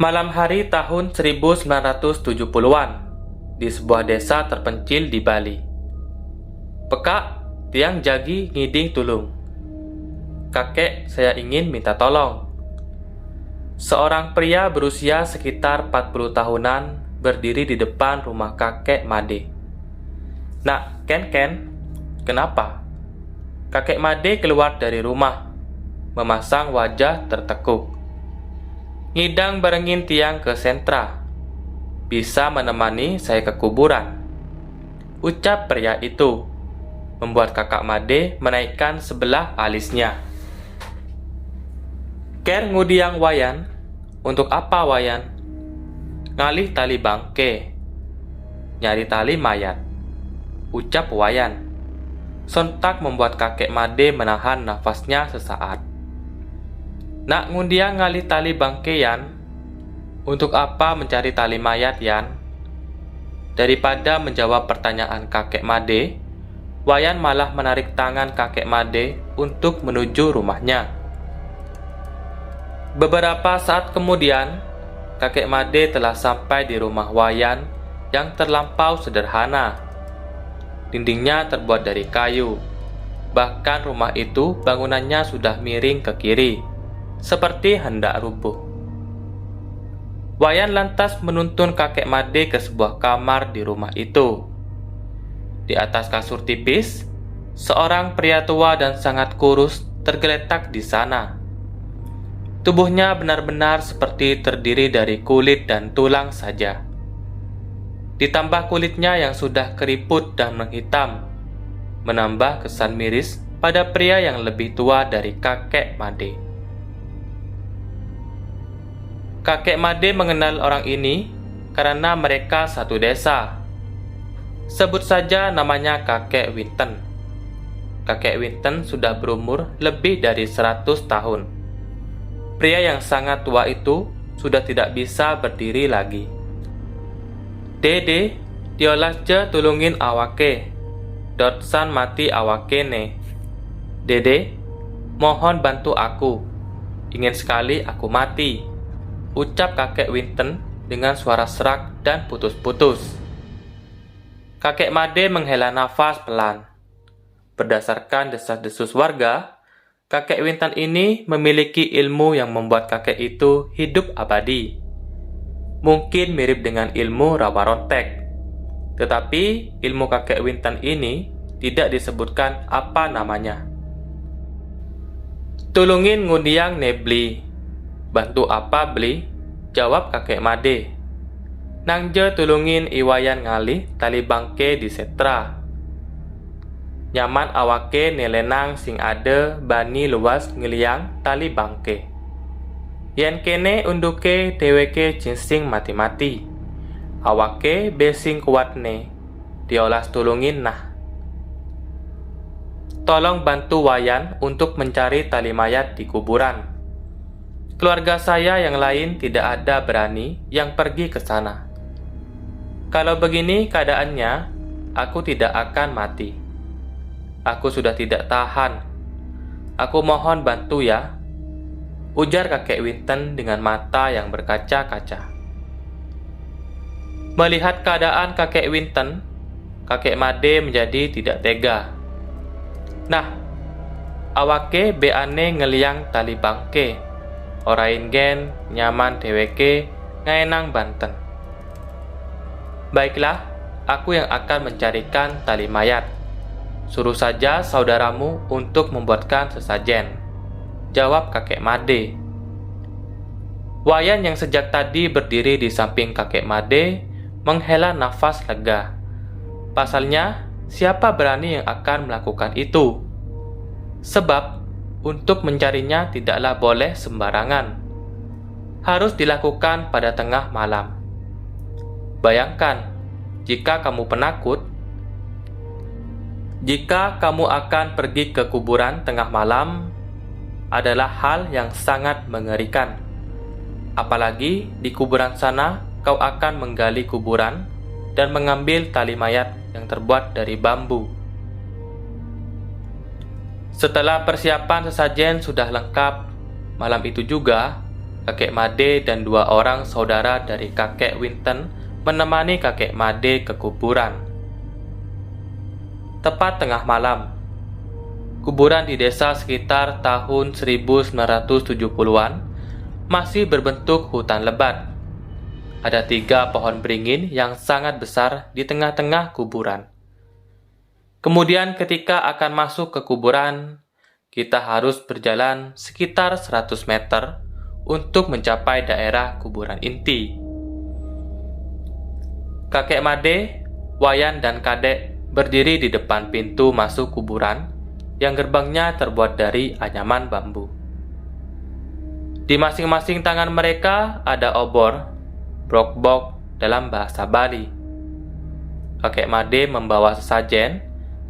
Malam hari tahun 1970-an di sebuah desa terpencil di Bali. Pekak, tiang jagi ngiding tulung. Kakek, saya ingin minta tolong. Seorang pria berusia sekitar 40 tahunan berdiri di depan rumah kakek Made. Nak, Ken, kenapa? Kakek Made keluar dari rumah, memasang wajah tertekuk. Ngidang barengin tiang ke sentra. Bisa menemani saya ke kuburan, ucap pria itu, membuat kakak Made menaikkan sebelah alisnya. Ker ngudiang wayan. Untuk apa wayan? Ngalih tali bangke, nyari tali mayat, ucap wayan. Sontak membuat kakek Made menahan nafasnya sesaat. Nak ngundiang ngalih tali bangke Yan? Untuk apa mencari tali mayat Yan? Daripada menjawab pertanyaan kakek Made, wayan malah menarik tangan kakek Made untuk menuju rumahnya. Beberapa saat kemudian, kakek Made telah sampai di rumah wayan yang terlampau sederhana. Dindingnya terbuat dari kayu. Bahkan rumah itu bangunannya sudah miring ke kiri, seperti hendak rubuh. Wayan lantas menuntun kakek Made ke sebuah kamar di rumah itu. Di atas kasur tipis, seorang pria tua dan sangat kurus tergeletak di sana. Tubuhnya benar-benar seperti terdiri dari kulit dan tulang saja. Ditambah kulitnya yang sudah keriput dan menghitam, menambah kesan miris pada pria yang lebih tua dari kakek Made. Kakek Made mengenal orang ini karena mereka satu desa. Sebut saja namanya kakek Winton. Kakek Winton sudah berumur lebih dari 100 tahun. Pria yang sangat tua itu sudah tidak bisa berdiri lagi. Dede, diolah je tulungin awake. Dotsan mati awake ne. Dede, mohon bantu aku. Ingin sekali aku mati, ucap kakek Winton dengan suara serak dan putus-putus. Kakek Made menghela nafas pelan. Berdasarkan desas-desus warga, kakek Winton ini memiliki ilmu yang membuat kakek itu hidup abadi. Mungkin mirip dengan ilmu rawa rontek. Tetapi ilmu kakek Winton ini tidak disebutkan apa namanya. Tulungin ngundiang nebli. Bantu apa beli? Jawab kakek Made. Nangje tulungin iwayan ngalih tali bangke di setra. Nyaman awake nelenang sing ade bani luas ngeliang tali bangke. Yen kene unduke deweke jinsing mati-mati. Awake besing kuat ne. Diolas tulungin nah. Tolong bantu wayan untuk mencari tali mayat di kuburan. Keluarga saya yang lain tidak ada berani yang pergi ke sana. Kalau begini keadaannya, aku tidak akan mati. Aku sudah tidak tahan. Aku mohon bantu ya, ujar kakek Winton dengan mata yang berkaca-kaca. Melihat keadaan kakek Winton, kakek Made menjadi tidak tega. Nah, awake beane ngeliang tali bangke. Orain gen nyaman dheweke ngaenang Banten. Baiklah, aku yang akan mencarikan tali mayat. Suruh saja saudaramu untuk membuatkan sesajen, jawab kakek Made. Wayan yang sejak tadi berdiri di samping kakek Made menghela nafas lega. Pasalnya, siapa berani yang akan melakukan itu? Sebab untuk mencarinya tidaklah boleh sembarangan. Harus dilakukan pada tengah malam. Bayangkan, jika kamu penakut, jika kamu akan pergi ke kuburan tengah malam, adalah hal yang sangat mengerikan. Apalagi di kuburan sana kau akan menggali kuburan dan mengambil tali mayat yang terbuat dari bambu. Setelah persiapan sesajen sudah lengkap, malam itu juga Kakek Made dan 2 orang saudara dari kakek Winton menemani kakek Made ke kuburan. Tepat tengah malam, kuburan di desa sekitar tahun 1970-an masih berbentuk hutan lebat. Ada 3 pohon beringin yang sangat besar di tengah-tengah kuburan. Kemudian ketika akan masuk ke kuburan, kita harus berjalan sekitar 100 meter untuk mencapai daerah kuburan inti. Kakek Made, Wayan, dan Kadek berdiri di depan pintu masuk kuburan yang gerbangnya terbuat dari anyaman bambu. Di masing-masing tangan mereka ada obor, brokbok dalam bahasa Bali. Kakek Made membawa sesajen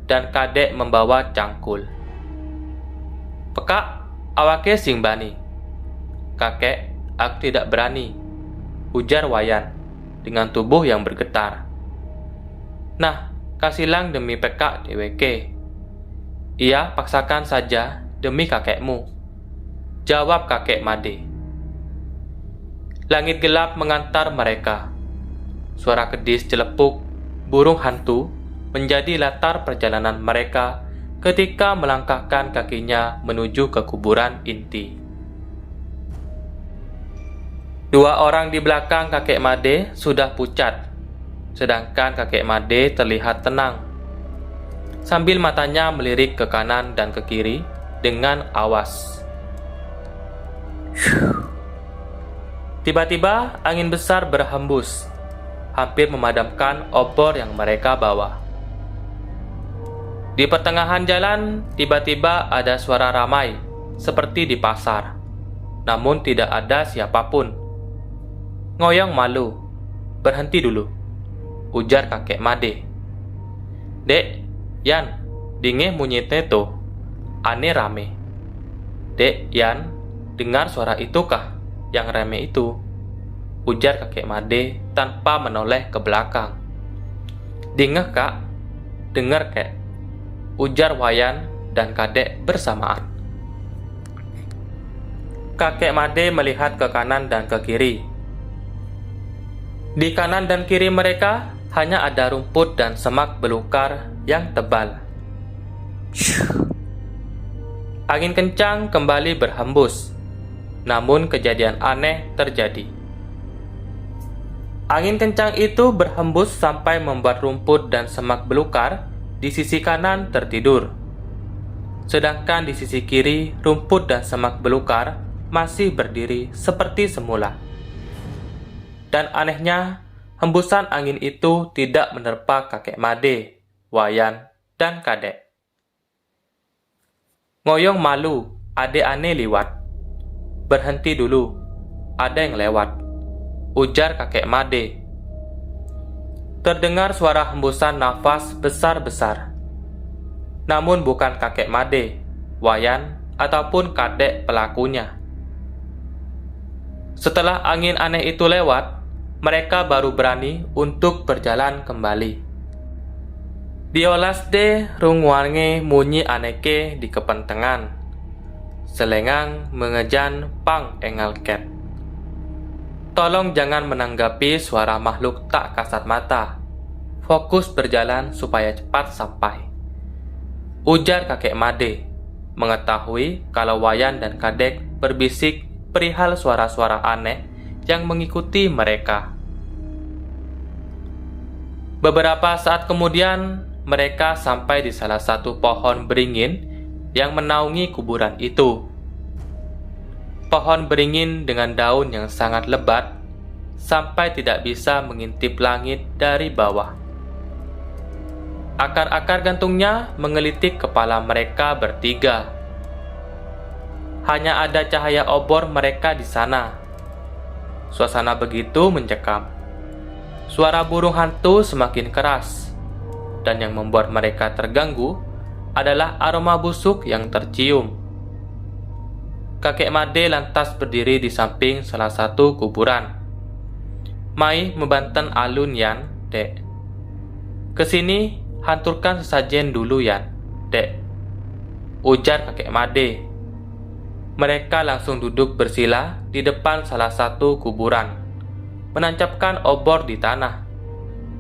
dan Kadek membawa cangkul. "Pekak, awake sing bani." "Kakek, aku tidak berani," ujar Wayan dengan tubuh yang bergetar. "Nah, kasilang demi pekak deweke." "Iya, paksakan saja demi kakekmu," jawab kakek Made. Langit gelap mengantar mereka. Suara kedis celepuk burung hantu menjadi latar perjalanan mereka ketika melangkahkan kakinya menuju ke kuburan inti. 2 orang di belakang kakek Made sudah pucat, sedangkan kakek Made terlihat tenang, sambil matanya melirik ke kanan dan ke kiri dengan awas. Tiba-tiba angin besar berhembus, hampir memadamkan obor yang mereka bawa. Di pertengahan jalan, tiba-tiba ada suara ramai, seperti di pasar. Namun tidak ada siapapun. "Ngoyong malu, berhenti dulu," ujar kakek Made. "Dek, Yan, dingin munyitnya tuh, aneh rame." "Dek, Yan, dengar suara itu kah yang rame itu?" ujar kakek Made tanpa menoleh ke belakang. "Dengar kak, dengar kek," ujar Wayan dan Kadek bersamaan. Kakek Made melihat ke kanan dan ke kiri. Di kanan dan kiri mereka hanya ada rumput dan semak belukar yang tebal. Angin kencang kembali berhembus, namun kejadian aneh terjadi. Angin kencang itu berhembus sampai membuat rumput dan semak belukar di sisi kanan tertidur. Sedangkan di sisi kiri, rumput dan semak belukar masih berdiri seperti semula. Dan anehnya, hembusan angin itu tidak menerpa kakek Made, Wayan, dan Kadek. "Ngoyong malu, ade aneh liwat. Berhenti dulu, ada yang lewat," ujar kakek Made. Terdengar suara hembusan nafas besar-besar. Namun bukan kakek Made, Wayan, ataupun Kadek pelakunya. Setelah angin aneh itu lewat, mereka baru berani untuk berjalan kembali. Diolasde rungwange munyi aneke di kepentengan. Selengang mengejan pang engalket. Tolong jangan menanggapi suara makhluk tak kasat mata. Fokus berjalan supaya cepat sampai, ujar kakek Made, mengetahui kalau Wayan dan Kadek berbisik perihal suara-suara aneh yang mengikuti mereka. Beberapa saat kemudian, mereka sampai di salah satu pohon beringin yang menaungi kuburan itu. Pohon beringin dengan daun yang sangat lebat sampai tidak bisa mengintip langit dari bawah. Akar-akar gantungnya mengelitik kepala mereka bertiga. Hanya ada cahaya obor mereka di sana. Suasana begitu mencekam. Suara burung hantu semakin keras, dan yang membuat mereka terganggu adalah aroma busuk yang tercium. Kakek Made lantas berdiri di samping salah satu kuburan. "Mai membanten alun Yan, Dek. Kesini, hanturkan sesajen dulu Yan, Dek," ujar kakek Made. Mereka langsung duduk bersila di depan salah satu kuburan, menancapkan obor di tanah,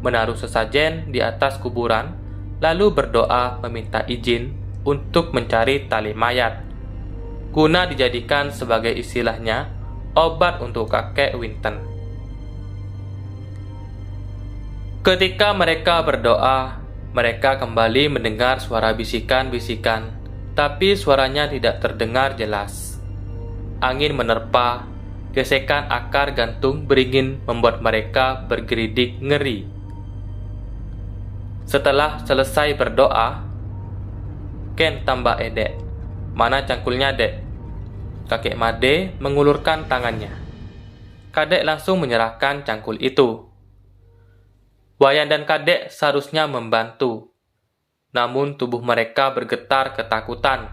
menaruh sesajen di atas kuburan, lalu berdoa meminta izin untuk mencari tali mayat, guna dijadikan sebagai istilahnya obat untuk kakek Winton. Ketika mereka berdoa, mereka kembali mendengar suara bisikan-bisikan, tapi suaranya tidak terdengar jelas. Angin menerpa, gesekan akar gantung beringin membuat mereka bergeridik ngeri. Setelah selesai berdoa, Ken tambah edek. "Mana cangkulnya, Dek?" Kakek Made mengulurkan tangannya. Kadek langsung menyerahkan cangkul itu. Wayan dan Kadek seharusnya membantu, namun tubuh mereka bergetar ketakutan.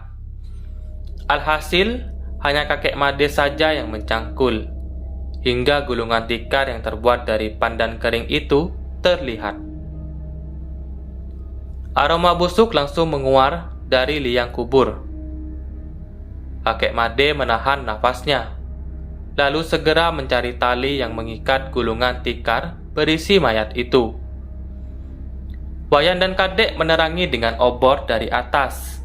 Alhasil, hanya kakek Made saja yang mencangkul, hingga gulungan tikar yang terbuat dari pandan kering itu terlihat. Aroma busuk langsung menguar dari liang kubur. Kakek Made menahan nafasnya, lalu segera mencari tali yang mengikat gulungan tikar berisi mayat itu. Wayan dan Kadek menerangi dengan obor dari atas.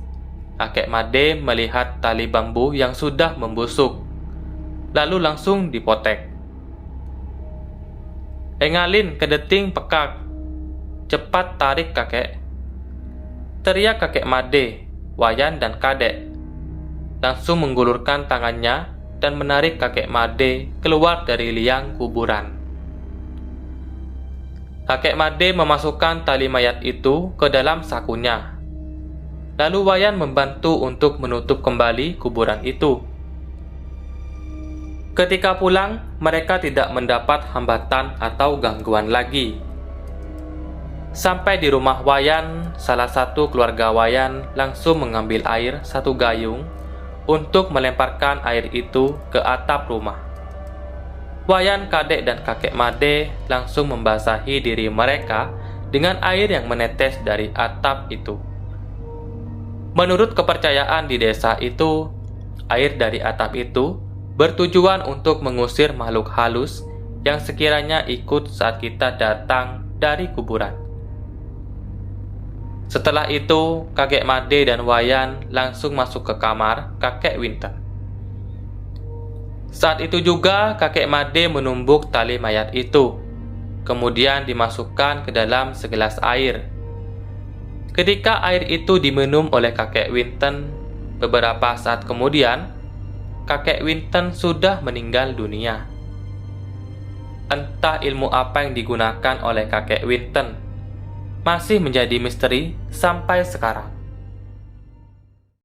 Kakek Made melihat tali bambu yang sudah membusuk, lalu langsung dipotek. "Engalin kedeting pekak, cepat tarik kakek," teriak kakek Made. Wayan dan Kadek langsung menggulurkan tangannya dan menarik kakek Made keluar dari liang kuburan. Kakek Made memasukkan tali mayat itu ke dalam sakunya. Lalu Wayan membantu untuk menutup kembali kuburan itu. Ketika pulang, mereka tidak mendapat hambatan atau gangguan lagi. Sampai di rumah Wayan, salah satu keluarga Wayan langsung mengambil air satu gayung untuk melemparkan air itu ke atap rumah. Wayan, Kadek, dan kakek Made langsung membasahi diri mereka dengan air yang menetes dari atap itu. Menurut kepercayaan di desa itu, air dari atap itu bertujuan untuk mengusir makhluk halus yang sekiranya ikut saat kita datang dari kuburan. Setelah itu, kakek Made dan Wayan langsung masuk ke kamar kakek Winton. Saat itu juga kakek Made menumbuk tali mayat itu, kemudian dimasukkan ke dalam segelas air. Ketika air itu diminum oleh kakek Winton, beberapa saat kemudian, kakek Winton sudah meninggal dunia. Entah ilmu apa yang digunakan oleh kakek Winton, masih menjadi misteri sampai sekarang.